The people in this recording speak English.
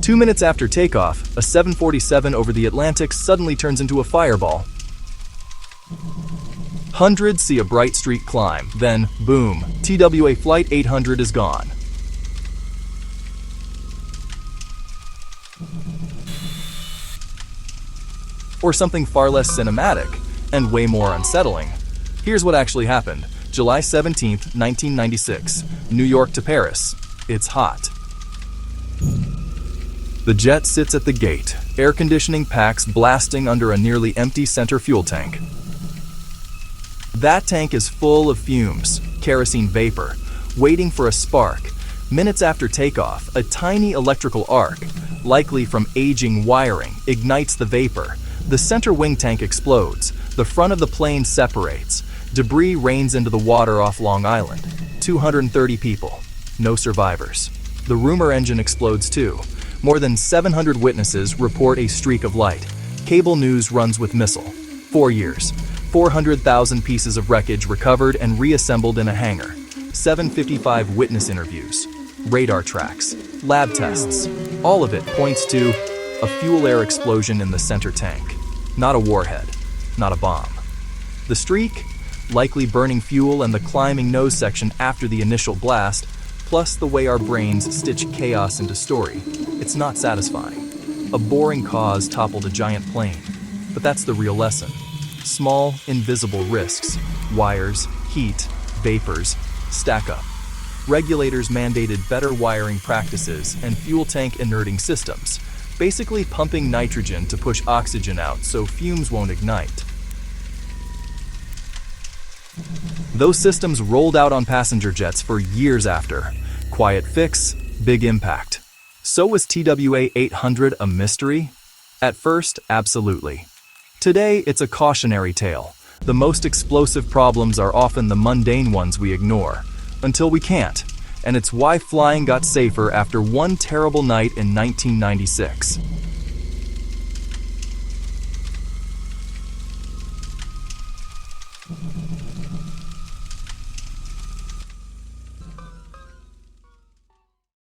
2 minutes after takeoff, a 747 over the Atlantic suddenly turns into a fireball. Hundreds see a bright streak climb, then, boom, TWA Flight 800 is gone. Or something far less cinematic, and way more unsettling. Here's what actually happened. July 17, 1996, New York to Paris. It's hot. The jet sits at the gate, air conditioning packs blasting under a nearly empty center fuel tank. That tank is full of fumes, kerosene vapor, waiting for a spark. Minutes after takeoff, a tiny electrical arc, likely from aging wiring, ignites the vapor. The center wing tank explodes. The front of the plane separates. Debris rains into the water off Long Island. 230 people. No survivors. The rumor engine explodes too. More than 700 witnesses report a streak of light. Cable news runs with missile. 4 years. 400,000 pieces of wreckage recovered and reassembled in a hangar. 755 witness interviews. Radar tracks. Lab tests. All of it points to a fuel-air explosion in the center tank. Not a warhead. Not a bomb. The streak? Likely burning fuel and the climbing nose section after the initial blast, plus the way our brains stitch chaos into story. It's not satisfying. A boring cause toppled a giant plane. But that's the real lesson. Small, invisible risks, wires, heat, vapors, stack up. Regulators mandated better wiring practices and fuel tank inerting systems, basically pumping nitrogen to push oxygen out so fumes won't ignite. Those systems rolled out on passenger jets for years after. Quiet fix, big impact. So was TWA 800 a mystery? At first, absolutely. Today, it's a cautionary tale. The most explosive problems are often the mundane ones we ignore, until we can't. And it's why flying got safer after one terrible night in 1996.